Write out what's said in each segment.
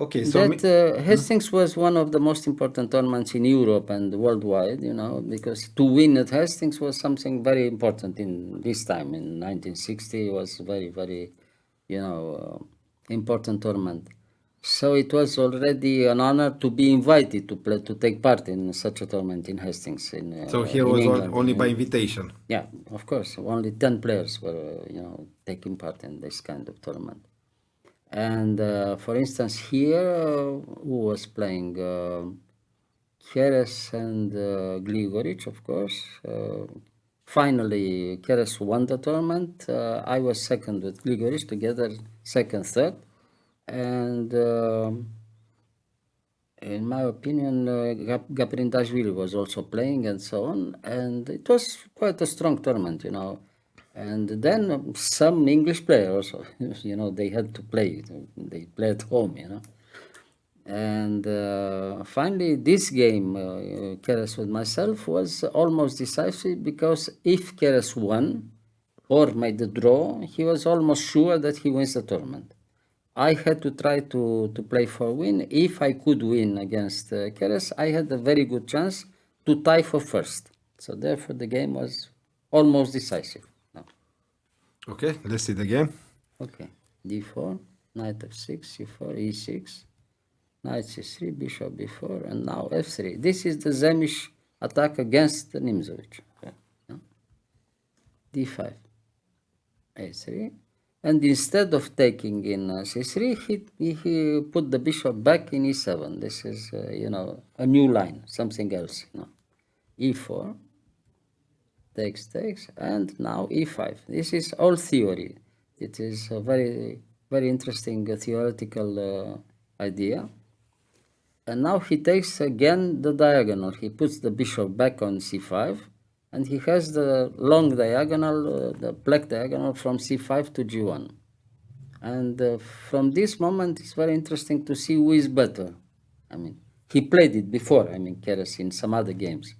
Okay, so That Hastings was one of the most important tournaments in Europe and worldwide, because to win at Hastings was something very important in this time. In 1960, it was very, very, important tournament. So it was already an honor to be invited to play, to take part in such a tournament in Hastings so here in was England. only by invitation. Yeah, of course, only 10 players were, taking part in this kind of tournament. And for instance, here, who was playing? Keres and Gligoric, of course. Finally, Keres won the tournament. I was second with Gligoric, together second, third. And in my opinion, Gaprindashvili was also playing and so on. And it was quite a strong tournament. And then some English players also, they had to play. They play at home. And finally, this game, Keres with myself, was almost decisive because if Keres won or made the draw, he was almost sure that he wins the tournament. I had to try to play for win. If I could win against Keres, I had a very good chance to tie for first. So therefore, the game was almost decisive. No. Okay, let's see the game. Okay, d4, knight f6, c4, e6. Knight c3, bishop b4, and now f3. This is the Zemish attack against Nimzowitsch. Okay. d5, a3. And instead of taking in c3, he put the bishop back in e7. This is, a new line, something else. e4, takes, and now e5. This is all theory. It is a very, very interesting theoretical idea. And now he takes again the diagonal. He puts the bishop back on c5, and he has the long diagonal, the black diagonal from c5 to g1. And from this moment, it's very interesting to see who is better. I mean, he played it before, Keres, in some other games.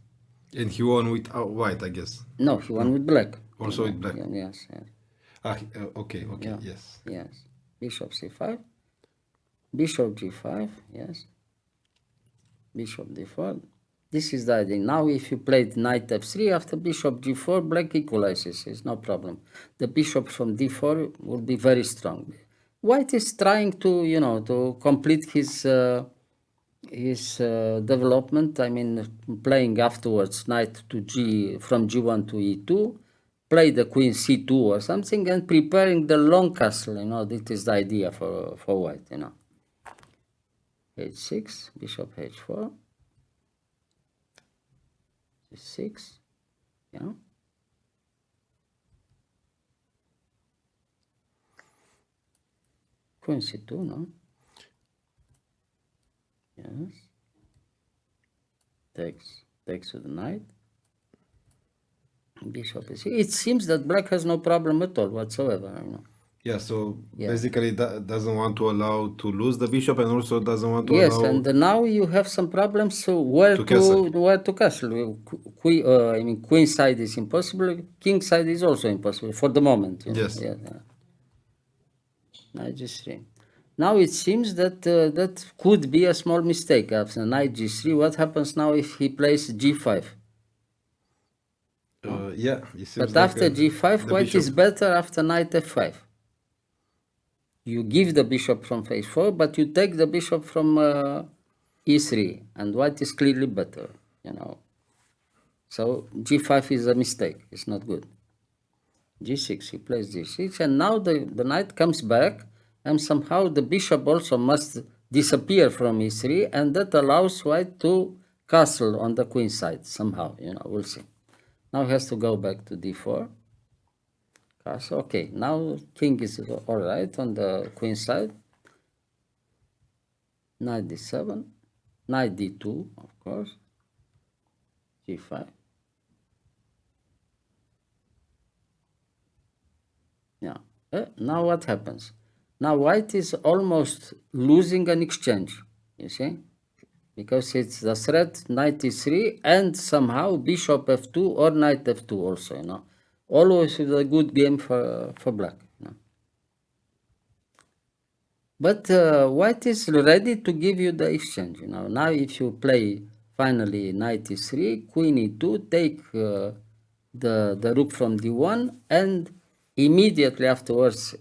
And he won with white, I guess. No, he won with black. Also with black. Yes, yes. Okay, Yeah. yes. Yes. Bishop c5, bishop g5, yes. Bishop d4. This is the idea. Now if you played knight f3, after bishop g4, black equalizes. It's no problem. The bishop from d4 will be very strong. White is trying to, to complete his development. I mean, playing afterwards knight to from g1 to e2, play the queen c2 or something, and preparing the long castle. This is the idea for white. h6, bishop h4, g6, yeah. Queen c2, no? Yes. Takes with the knight. Bishop is. It seems that black has no problem at all whatsoever. Yeah, so basically doesn't want to allow to lose the bishop, and also doesn't want to yes, allow. and now you have some problems. So where to castle? Queen side is impossible. King side is also impossible for the moment. Yes. Yeah. Knight g3. Now it seems that that could be a small mistake after knight g3. What happens now if he plays g5? Yeah, it seems But like after g5, white is better after knight f5. You give the bishop from h4, but you take the bishop from e3, and white is clearly better, So g5 is a mistake. It's not good. g6, he plays g6, and now the knight comes back, and somehow the bishop also must disappear from e3, and that allows white to castle on the queen side somehow, we'll see. Now he has to go back to d4. Castle, okay, now king is all right on the queen side. Knight d7, knight d2, of course, g5. Yeah, now what happens? Now white is almost losing an exchange, you see? Because it's the threat knight e3 and somehow bishop f2 or knight f2 also, Always is a good game for black. But white is ready to give you the exchange. Now if you play finally knight e3, queen e2, take the rook from d1, and immediately afterwards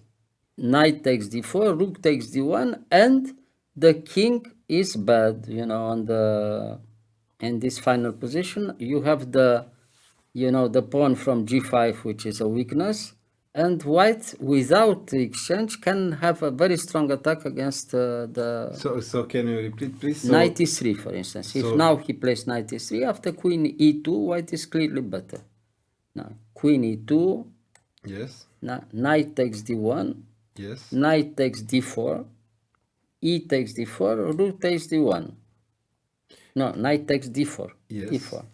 knight takes d4, rook takes d1, and the king is bad. On the in this final position, you have the pawn from g5, which is a weakness, and white without the exchange can have a very strong attack against the So can you repeat, please? knight e3, for instance. If now he plays knight e3, after queen e2, white is clearly better. Now queen e2, Yes. knight takes d1, Yes. knight takes d4, e takes d4, rook takes d1. No, knight takes d4. Yes. d4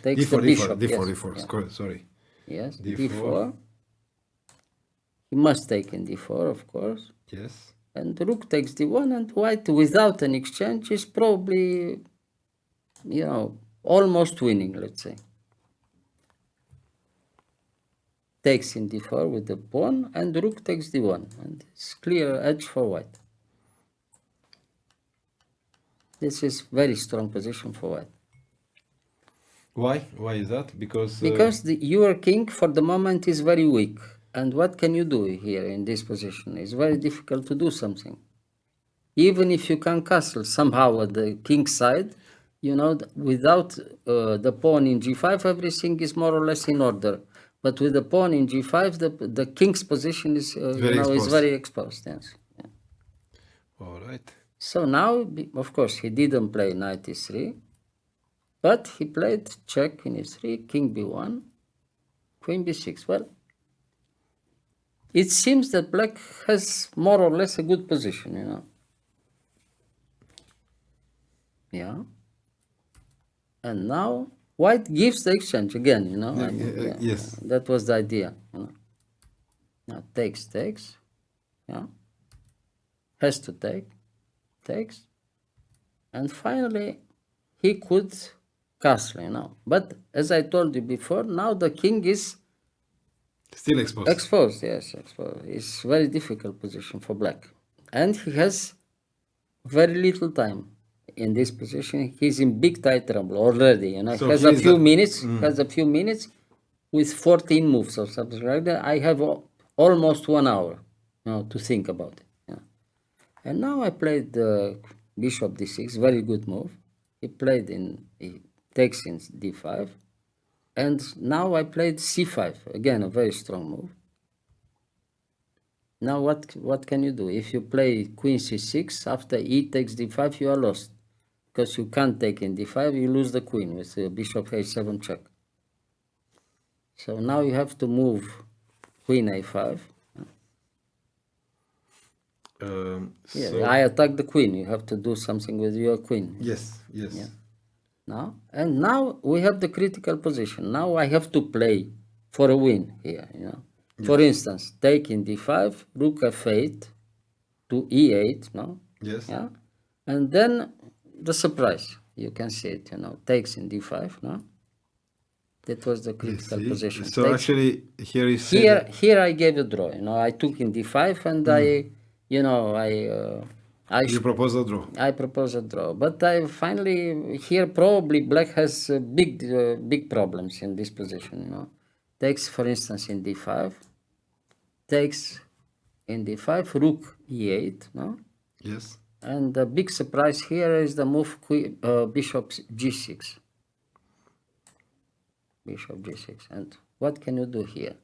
takes the D4, bishop. D4, Yes, D4. yeah. Sorry. Yes, D4. d4. He must take in d4, of course. Yes. And rook takes d1, and white, without an exchange, is probably, almost winning, let's say. Takes in d4 with the pawn, and rook takes d1, and it's clear edge for white. This is very strong position for white. Why? Why is that? Because Your king for the moment is very weak. And what can you do here in this position? It's very difficult to do something. Even if you can castle somehow at the king's side, without the pawn in g5, everything is more or less in order. But with the pawn in g5, the king's position is, is very exposed. Yes. Yeah. All right. So now, of course, he didn't play knight e3. But he played check in e3, king b1, queen b6. Well, it seems that black has more or less a good position, Yeah. And now white gives the exchange again, Yes. That was the idea, Now takes, yeah. Has to takes. And finally, he could castle, But as I told you before, now the king is still exposed. Exposed, yes, exposed. It's very difficult position for black. And he has very little time in this position. He's in big tight trouble already, So has a few minutes with 14 moves or something like that. I have almost 1 hour, to think about it. And now I played the bishop d6, very good move. He takes in d5. And now I played c5, again a very strong move. Now what can you do? If you play queen c6, after e takes d5, you are lost. Because you can't take in d5, you lose the queen with bishop a7 check. So now you have to move queen a5. I attack the queen. You have to do something with your queen. Yes. Yeah. Now we have the critical position. Now I have to play for a win here, Yes. For instance, take in d5, rook f8 to e8, no? Yes. Yeah. And then the surprise, you can see it, takes in d5, no? That was the critical position. So actually here is here I gave a draw, I took in d5 and you propose a draw. I propose a draw, but I finally here probably black has big problems in this position. Takes, for instance, in d5, takes in d5, rook e8, no? Yes. And the big surprise here is the move bishop g6. Bishop g6. And what can you do here?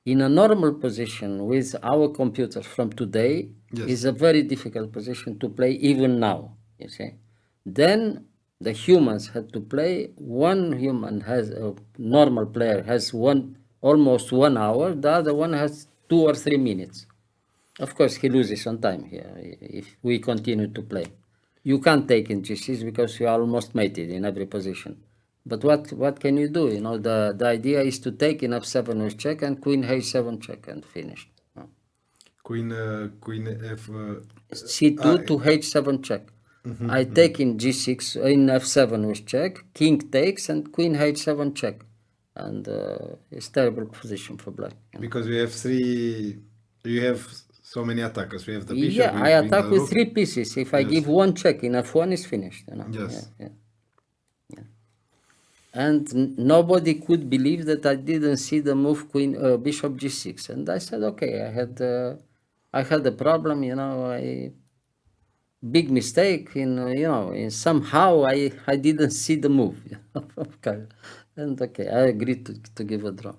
In a normal position with our computers from today, is a very difficult position to play even now, you see. Then the humans had to play. One human a normal player has almost 1 hour, the other one has 2 or 3 minutes. Of course, he loses on time here if we continue to play. You can't take in g6 because you are almost mated in every position. But what can you do? The idea is to take in f7 with check and queen h7 check and finish. Queen f c2 to h7 check. I take in g6 in f7 with check, king takes, and queen h7 check, and it's terrible position for black. Because you have So many attackers. We have the bishop. Yeah, we I bring attack the with rook. 3 pieces. If I Yes. give one check in f1, it's finished. You know. Yes. Yeah. And nobody could believe that I didn't see the move bishop g6. And I said, okay, I had a problem. You know, big mistake in somehow I didn't see the move. Okay, and okay, I agreed to give a draw.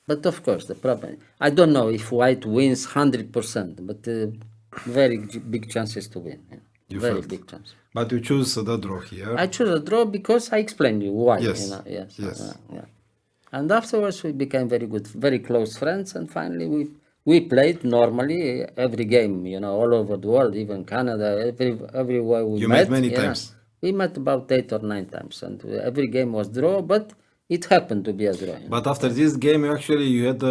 But of course, the problem, I don't know if white wins 100%, but very big chances to win. Yeah. You Very felt. big chance. But you choose the draw here. I chose a draw because I explained you why. Yes. You know, yes. Yes. Yeah. And afterwards we became very good, very close friends, and finally we played normally every game, you know, all over the world, even Canada, everywhere we You met. met many you know. times. We met about 8 or 9 times, and every game was draw, but it happened to be a draw. You know. But after this game, you had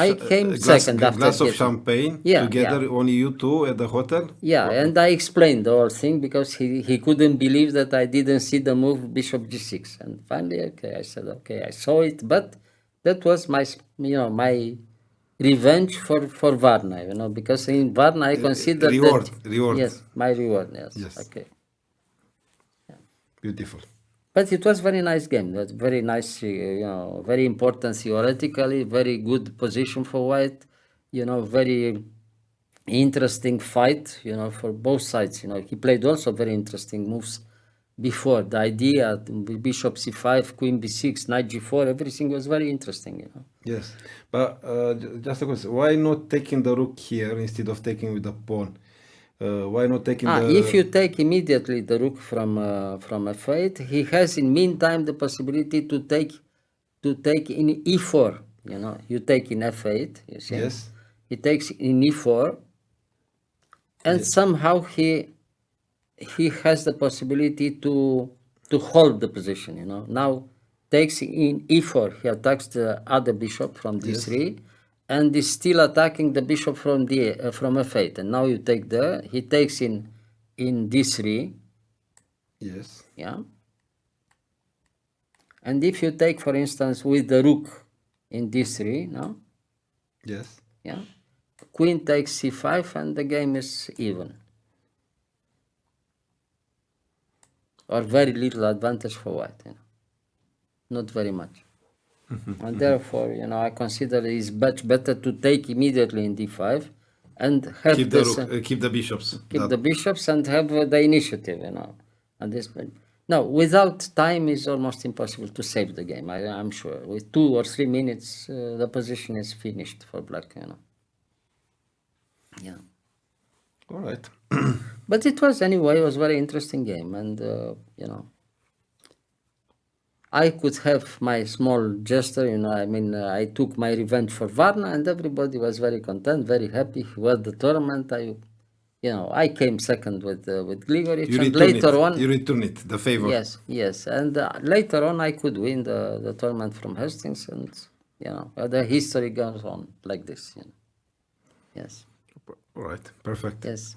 I came second after glass of getting- champagne Yeah, together, yeah. only you two at the hotel. Yeah, and I explained the whole thing because he couldn't believe that I didn't see the move bishop g6. And finally, okay, I said, okay, I saw it, but that was my revenge for Varna, you know, because in Varna I consider reward, that... reward. Yes, my reward, yes. Yes. Okay. Beautiful. But it was very nice game. That's very nice, very important theoretically, very good position for white, very interesting fight, for both sides. He played also very interesting moves before. The idea, bishop c5, queen b6, knight g4, everything was very interesting, Yes, but just a question. Why not taking the rook here instead of taking with the pawn? Why not taking If you take immediately the rook from f8, he has in meantime the possibility to take in e4. You take in f8. You see? Yes. He takes in e4, and somehow he has the possibility to hold the position. Now takes in e4. He attacks the other bishop from d3. And is still attacking the bishop from f8. And now you take he takes in d3. Yes. Yeah. And if you take, for instance, with the rook in d3, no? Yes. Yeah. Queen takes c5 and the game is even. Or very little advantage for white. Not very much. And therefore, I consider it is much better to take immediately in d5 and have keep the rook, keep the bishops. Keep the bishops and have the initiative, At this point. No, without time is almost impossible to save the game, I'm sure. With 2 or 3 minutes, the position is finished for black, Yeah. All right. But it was very interesting game, and, I could have my small gesture, I took my revenge for Varna, and everybody was very content, very happy. He won the tournament. I came second with Gheorghiu, and later on... You return it, the favor. Yes. And later on, I could win the tournament from Hastings, and, the history goes on like this, Yes. All right, perfect. Yes.